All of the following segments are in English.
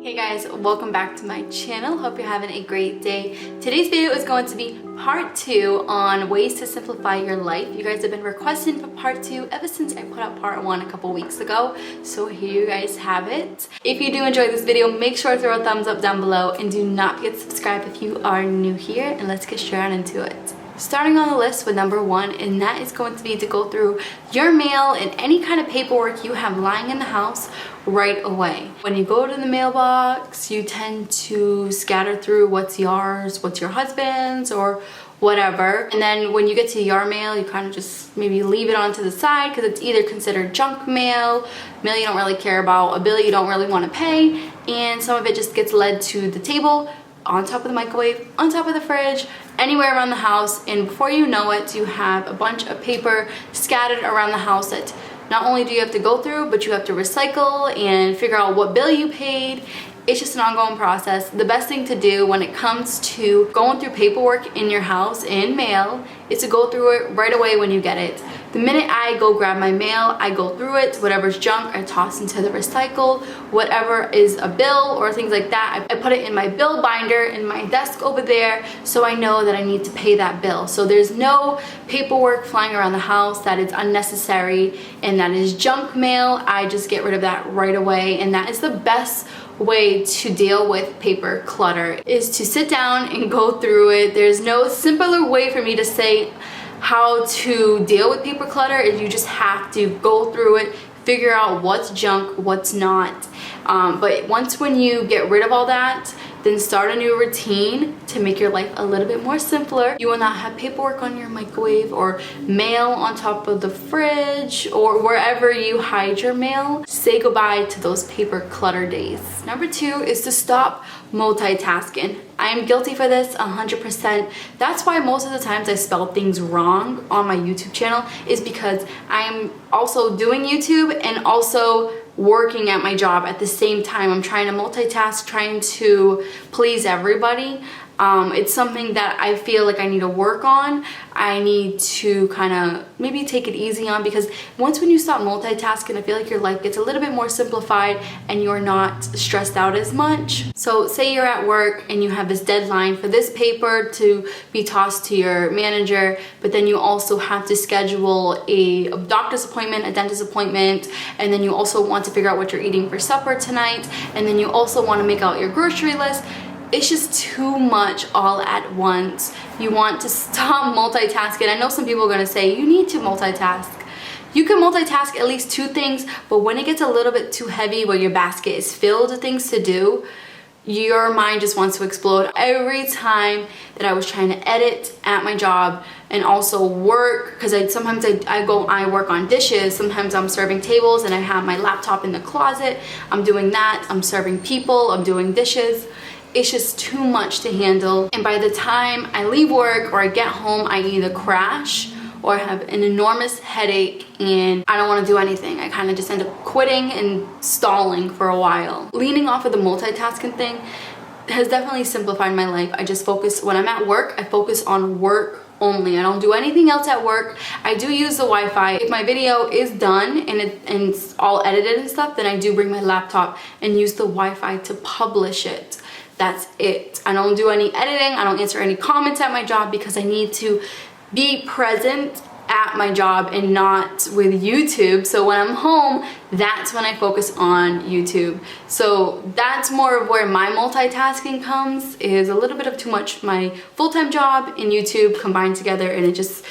Hey guys, welcome back to my channel. Hope you're having a great day. Today's video is going to be part 2 on ways to simplify your life. You guys have been requesting for part 2 ever since I put out part 1 a couple weeks ago. So here you guys have it. If you do enjoy this video, make sure to throw a thumbs up down below and do not forget to subscribe if you are new here, and let's get straight on into it. Starting on the list with number 1, and that is going to be to go through your mail and any kind of paperwork you have lying in the house right away. When you go to the mailbox, you tend to scatter through what's yours, what's your husband's, or whatever. And then when you get to your mail, you kind of just maybe leave it onto the side because it's either considered junk mail you don't really care about, a bill you don't really want to pay, and some of it just gets led to the table, on top of the microwave, on top of the fridge, anywhere around the house, and before you know it, you have a bunch of paper scattered around the house that not only do you have to go through, but you have to recycle and figure out what bill you paid. It's just an ongoing process. The best thing to do when it comes to going through paperwork in your house and mail is to go through it right away when you get it. The minute I go grab my mail, I go through it. Whatever's junk, I toss into the recycle. Whatever is a bill or things like that, I put it in my bill binder in my desk over there, so I know that I need to pay that bill. So there's no paperwork flying around the house that is unnecessary and that is junk mail. I just get rid of that right away, and that is the best way to deal with paper clutter, is to sit down and go through it. There's no simpler way for me to say how to deal with paper clutter. Is you just have to go through it, figure out what's junk, what's not. But once when you get rid of all that, then start a new routine to make your life a little bit more simpler. You will not have paperwork on your microwave or mail on top of the fridge or wherever you hide your mail. Say goodbye to those paper clutter days. Number 2 is to stop multitasking. I am guilty for this 100%. That's why most of the times I spell things wrong on my YouTube channel, is because I am also doing YouTube and also working at my job at the same time. I'm trying to multitask, trying to please everybody. It's something that I feel like I need to work on. I need to kind of maybe take it easy on, because once when you stop multitasking, I feel like your life gets a little bit more simplified and you're not stressed out as much. So say you're at work and you have this deadline for this paper to be tossed to your manager, but then you also have to schedule a doctor's appointment, a dentist appointment, and then you also want to figure out what you're eating for supper tonight, and then you also want to make out your grocery list. It's just too much all at once. You want to stop multitasking. I know some people are gonna say you need to multitask. You can multitask at least 2 things, but when it gets a little bit too heavy where your basket is filled with things to do, your mind just wants to explode. Every time that I was trying to edit at my job and also work, because sometimes I work on dishes, sometimes I'm serving tables and I have my laptop in the closet, I'm doing that, I'm serving people, I'm doing dishes. It's just too much to handle, and by the time I leave work or I get home, I either crash or I have an enormous headache and I don't want to do anything. I kind of just end up quitting and stalling for a while. Leaning off of the multitasking thing has definitely simplified my life. I just focus, when I'm at work, I focus on work only. I don't do anything else at work. I do use the Wi-Fi. If my video is done and it's all edited and stuff, then I do bring my laptop and use the Wi-Fi to publish it. That's it. I don't do any editing. I don't answer any comments at my job because I need to be present at my job and not with YouTube. So when I'm home, that's when I focus on YouTube. So that's more of where my multitasking comes, is a little bit of too much my full-time job and YouTube combined together, and it just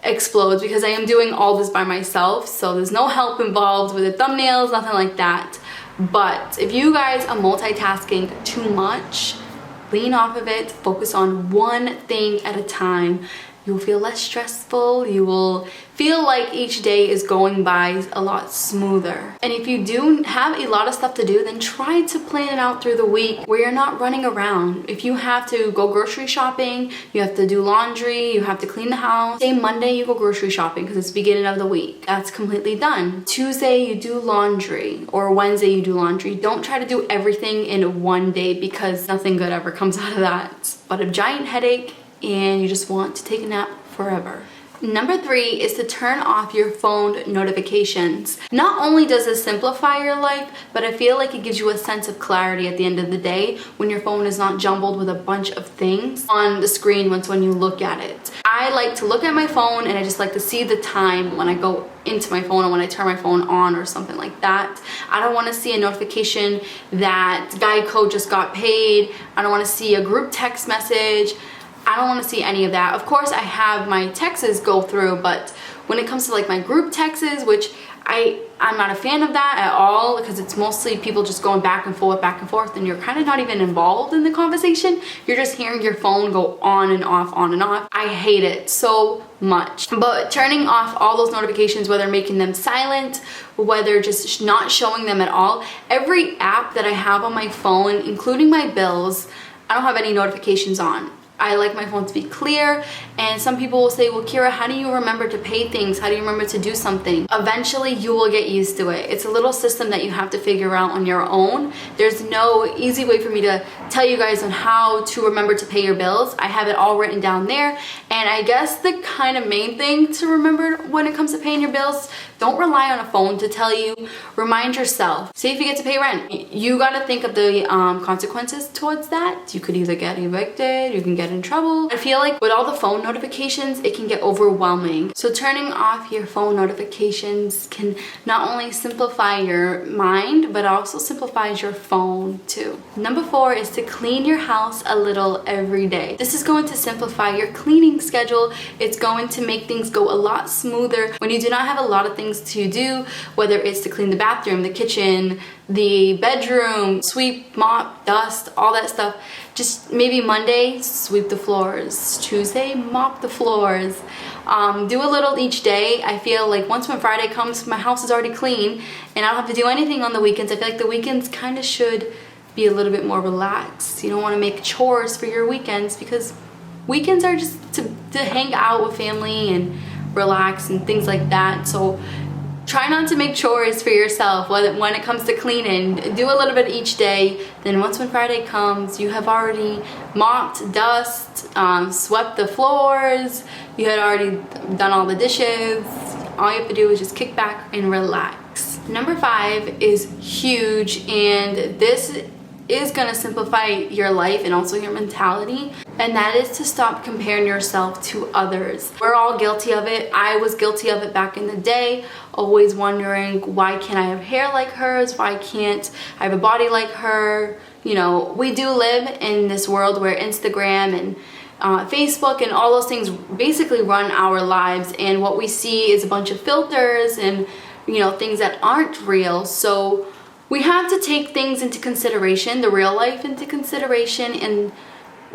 explodes because I am doing all this by myself. So there's no help involved with the thumbnails, nothing like that. But if you guys are multitasking too much, lean off of it, focus on one thing at a time. You'll feel less stressful, you will feel like each day is going by a lot smoother. And if you do have a lot of stuff to do, then try to plan it out through the week where you're not running around. If you have to go grocery shopping, you have to do laundry, you have to clean the house. Say Monday you go grocery shopping because it's the beginning of the week. That's completely done. Tuesday you do laundry, or Wednesday you do laundry. Don't try to do everything in one day because nothing good ever comes out of that. But a giant headache and you just want to take a nap forever. Number 3 is to turn off your phone notifications. Not only does this simplify your life, but I feel like it gives you a sense of clarity at the end of the day when your phone is not jumbled with a bunch of things on the screen when you look at it. I like to look at my phone and I just like to see the time when I go into my phone or when I turn my phone on or something like that. I don't want to see a notification that Geico just got paid. I don't want to see a group text message. I don't want to see any of that. Of course, I have my texts go through, but when it comes to like my group texts, which I'm not a fan of that at all, because it's mostly people just going back and forth, and you're kind of not even involved in the conversation. You're just hearing your phone go on and off, on and off. I hate it so much. But turning off all those notifications, whether making them silent, whether just not showing them at all, every app that I have on my phone, including my bills, I don't have any notifications on. I like my phone to be clear, and some people will say, well, Kira, how do you remember to pay things? How do you remember to do something? Eventually, you will get used to it. It's a little system that you have to figure out on your own. There's no easy way for me to tell you guys on how to remember to pay your bills. I have it all written down there, and I guess the kind of main thing to remember when it comes to paying your bills, don't rely on a phone to tell you. Remind yourself. Say if you get to pay rent, you got to think of the consequences towards that. You could either get evicted, you can get in trouble. I feel like with all the phone notifications, it can get overwhelming. So turning off your phone notifications can not only simplify your mind, but also simplifies your phone too. Number 4 is to clean your house a little every day. This is going to simplify your cleaning schedule. It's going to make things go a lot smoother when you do not have a lot of things to do, whether it's to clean the bathroom, the kitchen, the bedroom, sweep, mop, dust, all that stuff. Just maybe Monday, sweep the floors. Tuesday, mop the floors. Do a little each day. I feel like once when Friday comes, my house is already clean and I don't have to do anything on the weekends. I feel like the weekends kind of should be a little bit more relaxed. You don't want to make chores for your weekends, because weekends are just to hang out with family and relax and things like that. So try not to make chores for yourself when it comes to cleaning. Do a little bit each day. Then once when Friday comes, you have already mopped, dust, swept the floors. You had already done all the dishes. All you have to do is just kick back and relax. Number 5 is huge, and this is going to simplify your life and also your mentality, and that is to stop comparing yourself to others. We're all guilty of it. I was guilty of it back in the day, always wondering, why can't I have hair like hers? Why can't I have a body like her? You know, we do live in this world where Instagram and Facebook and all those things basically run our lives, and what we see is a bunch of filters and, you know, things that aren't real. So we have to take things into consideration, the real life into consideration, and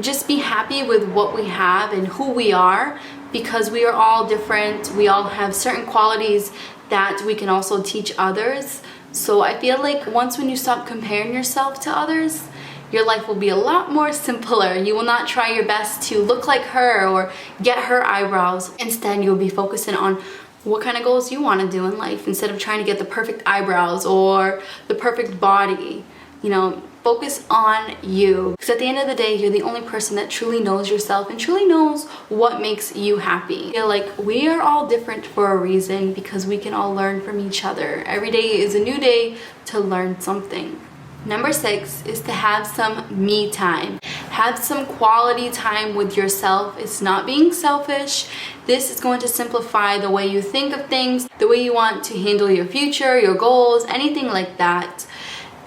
just be happy with what we have and who we are, because we are all different. We all have certain qualities that we can also teach others. So I feel like once when you stop comparing yourself to others, your life will be a lot more simpler. You will not try your best to look like her or get her eyebrows. Instead, you'll be focusing on what kind of goals you want to do in life, instead of trying to get the perfect eyebrows or the perfect body. You know, focus on you, because at the end of the day, you're the only person that truly knows yourself and truly knows what makes you happy. I feel like we are all different for a reason, because we can all learn from each other. Every day is a new day to learn something. Number 6 is to have some me time. Have some quality time with yourself. It's not being selfish. This is going to simplify the way you think of things, the way you want to handle your future, your goals, anything like that.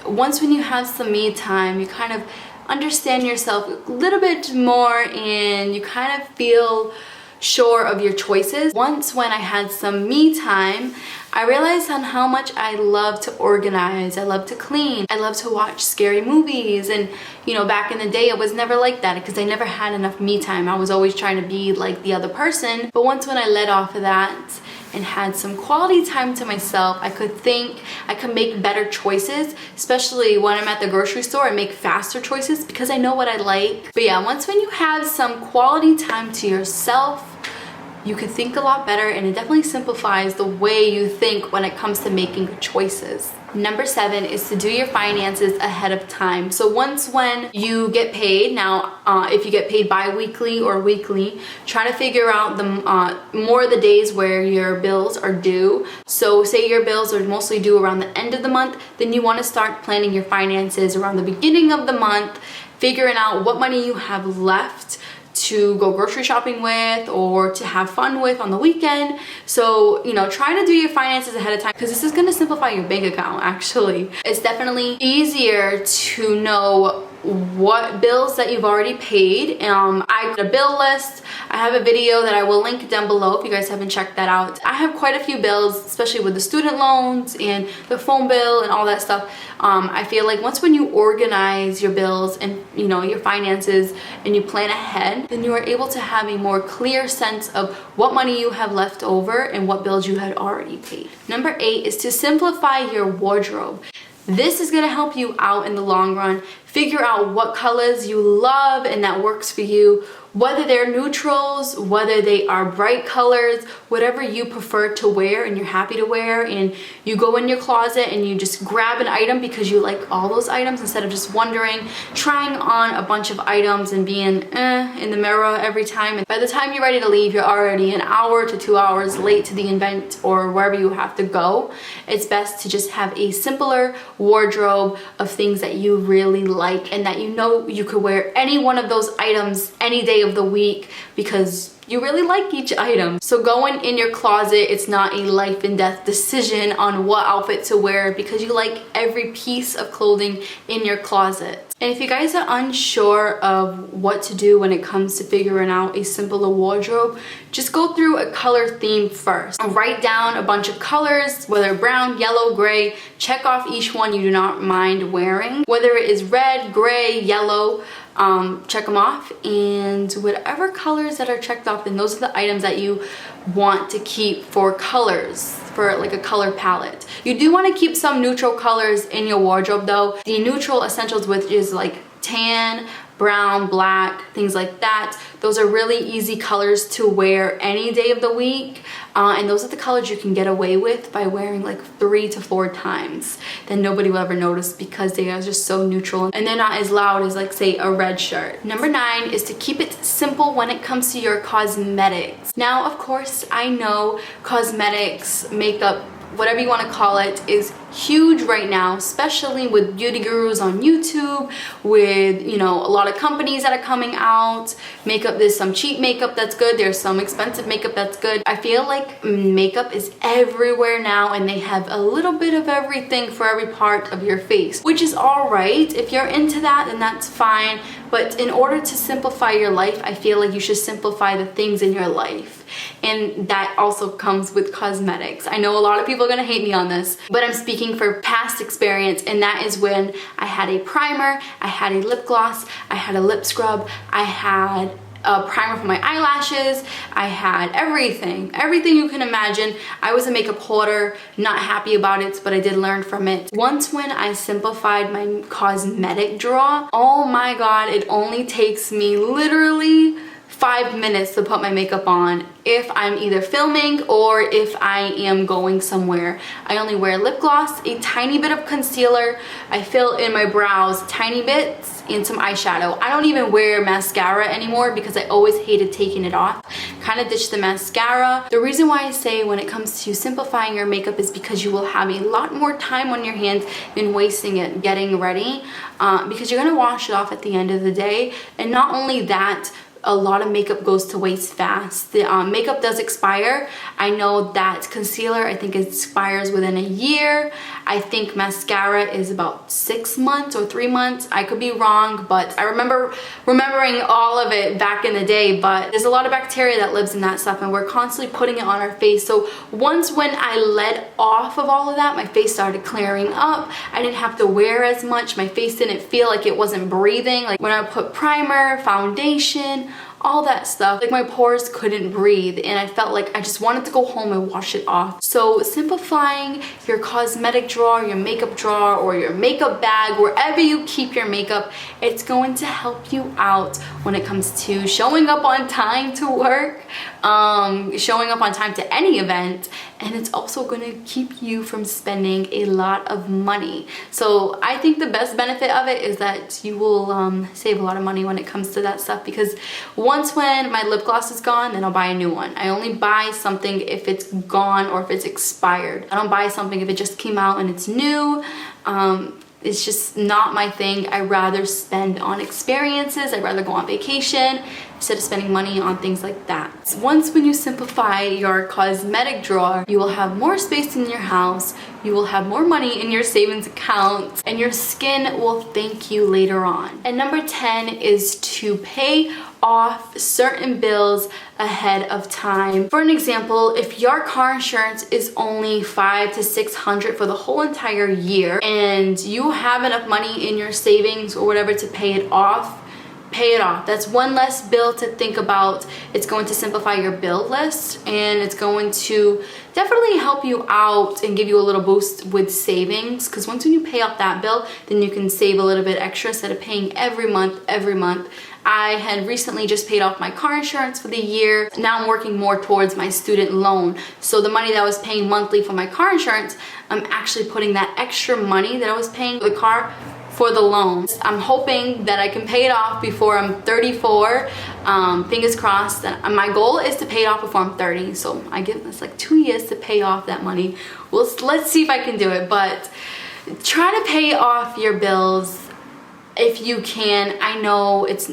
Once when you have some me time, you kind of understand yourself a little bit more, and you kind of feel sure of your choices. Once when I had some me time, I realized on how much I love to organize, I love to clean, I love to watch scary movies. And you know, back in the day, it was never like that, because I never had enough me time. I was always trying to be like the other person. But once when I let off of that and had some quality time to myself, I could think, I could make better choices, especially when I'm at the grocery store, and make faster choices because I know what I like. But yeah, once when you have some quality time to yourself, you could think a lot better, and it definitely simplifies the way you think when it comes to making choices. Number 7 is to do your finances ahead of time. So once when you get paid, now if you get paid bi-weekly or weekly, try to figure out the more of the days where your bills are due. So say your bills are mostly due around the end of the month, then you want to start planning your finances around the beginning of the month, figuring out what money you have left to go grocery shopping with or to have fun with on the weekend. So, you know, try to do your finances ahead of time, because this is going to simplify your bank account. Actually, it's definitely easier to know what bills that you've already paid. I got a bill list. I have a video that I will link down below if you guys haven't checked that out. I have quite a few bills, especially with the student loans and the phone bill and all that stuff. I feel like once when you organize your bills and, you know, your finances, and you plan ahead, then you are able to have a more clear sense of what money you have left over and what bills you had already paid. Number 8 is to simplify your wardrobe. This is going to help you out in the long run. Figure out what colors you love and that works for you, whether they're neutrals, whether they are bright colors, whatever you prefer to wear and you're happy to wear, and you go in your closet and you just grab an item because you like all those items, instead of just wondering, trying on a bunch of items and being in the mirror every time. And by the time you're ready to leave, you're already an hour to 2 hours late to the event or wherever you have to go. It's best to just have a simpler wardrobe of things that you really like, and that you know you could wear any one of those items any day of the week because you really like each item. So going in your closet, it's not a life and death decision on what outfit to wear, because you like every piece of clothing in your closet. And if you guys are unsure of what to do when it comes to figuring out a simpler wardrobe, just go through a color theme first. Write down a bunch of colors, whether brown, yellow, gray. Check off each one you do not mind wearing. Whether it is red, gray, yellow, check them off, and whatever colors that are checked off, and those are the items that you want to keep for colors, for like a color palette. You do want to keep some neutral colors in your wardrobe though. The neutral essentials, which is like tan, brown, black, things like that. Those are really easy colors to wear any day of the week. And those are the colors you can get away with by wearing like 3 to 4 times. Then nobody will ever notice because they are just so neutral and they're not as loud as, like, say, a red shirt. Number 9 is to keep it simple when it comes to your cosmetics. Now, of course, I know cosmetics, makeup, whatever you want to call it, is huge right now, especially with beauty gurus on YouTube, with, you know, a lot of companies that are coming out. Makeup, there's some cheap makeup that's good, there's some expensive makeup that's good. I feel like makeup is everywhere now, and they have a little bit of everything for every part of your face, which is all right. If you're into that, then that's fine. But in order to simplify your life, I feel like you should simplify the things in your life. And that also comes with cosmetics. I know a lot of people are gonna hate me on this, but I'm speaking for past experience, and that is when I had a primer, I had a lip gloss, I had a lip scrub, I had a primer for my eyelashes, I had everything you can imagine. I was a makeup hoarder, not happy about it, but I did learn from it. Once when I simplified my cosmetic drawer, oh my god, it only takes me literally 5 minutes to put my makeup on if I'm either filming or if I am going somewhere. I only wear lip gloss, a tiny bit of concealer, I fill in my brows tiny bits, and some eyeshadow. I don't even wear mascara anymore because I always hated taking it off. Kind of ditched the mascara. The reason why I say when it comes to simplifying your makeup is because you will have a lot more time on your hands than wasting it getting ready, because you're gonna wash it off at the end of the day. And not only that, a lot of makeup goes to waste fast. The makeup does expire. I know that concealer, I think it expires within a year. I think mascara is about 6 months or 3 months. I could be wrong, but I remember remembering all of it back in the day. But there's a lot of bacteria that lives in that stuff, and we're constantly putting it on our face. So once when I let off of all of that, my face started clearing up. I didn't have to wear as much. My face didn't feel like it wasn't breathing. Like when I put primer, foundation, all that stuff. Like my pores couldn't breathe and I felt like I just wanted to go home and wash it off. So simplifying your cosmetic drawer, your makeup drawer, or your makeup bag, wherever you keep your makeup, it's going to help you out when it comes to showing up on time to work, showing up on time to any event, and it's also going to keep you from spending a lot of money. So I think the best benefit of it is that you will save a lot of money when it comes to that stuff, because once when my lip gloss is gone, then I'll buy a new one. I only buy something if it's gone or if it's expired. I don't buy something if it just came out and it's new. It's just not my thing. I rather spend on experiences. I'd rather go on vacation instead of spending money on things like that. Once when you simplify your cosmetic drawer, you will have more space in your house, you will have more money in your savings account, and your skin will thank you later on. And number 10 is to pay off certain bills ahead of time. For an example, if your car insurance is only $500 to $600 for the whole entire year and you have enough money in your savings or whatever to pay it off, pay it off. That's one less bill to think about. It's going to simplify your bill list, and it's going to definitely help you out and give you a little boost with savings, because once you pay off that bill, then you can save a little bit extra instead of paying every month. I had recently just paid off my car insurance for the year. Now I'm working more towards my student loan. So the money that I was paying monthly for my car insurance, I'm actually putting that extra money that I was paying for the car for the loans. I'm hoping that I can pay it off before I'm 34. Fingers crossed. And my goal is to pay it off before I'm 30. So I give this like 2 years to pay off that money. Let's see if I can do it. But try to pay off your bills if you can. I know it's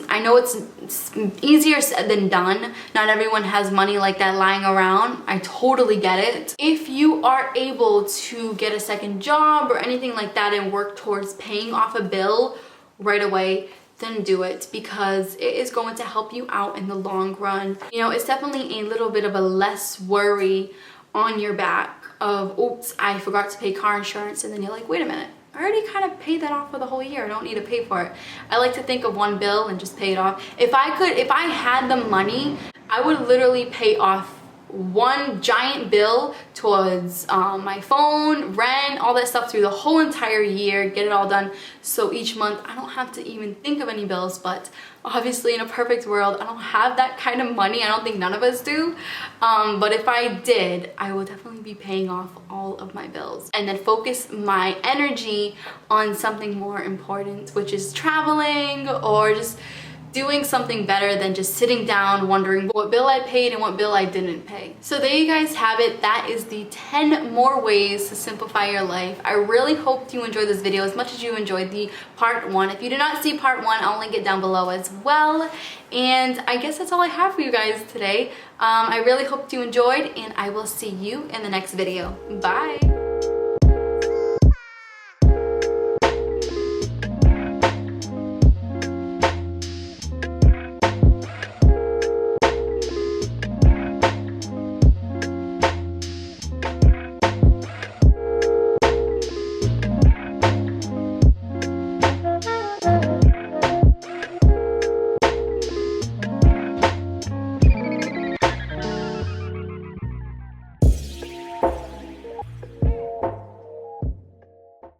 easier said than done. Not everyone has money like that lying around. I totally get it. If you are able to get a second job or anything like that and work towards paying off a bill right away, then do it, because it is going to help you out in the long run. You know, it's definitely a little bit of a less worry on your back of, oops, I forgot to pay car insurance, and then you're like, wait a minute, I already kind of paid that off for the whole year. I don't need to pay for it. I like to think of one bill and just pay it off. If I had the money, I would literally pay off one giant bill towards my phone, rent, all that stuff through the whole entire year, get it all done. So each month I don't have to even think of any bills. But obviously in a perfect world, I don't have that kind of money. I don't think none of us do. But if I did, I would definitely be paying off all of my bills and then focus my energy on something more important, which is traveling or just doing something better than just sitting down wondering what bill I paid and what bill I didn't pay. So there you guys have it. That is the 10 more ways to simplify your life. I really hope you enjoyed this video as much as you enjoyed the part 1. If you did not see part 1, I'll link it down below as well. And I guess that's all I have for you guys today. I really hope you enjoyed, and I will see you in the next video. Bye!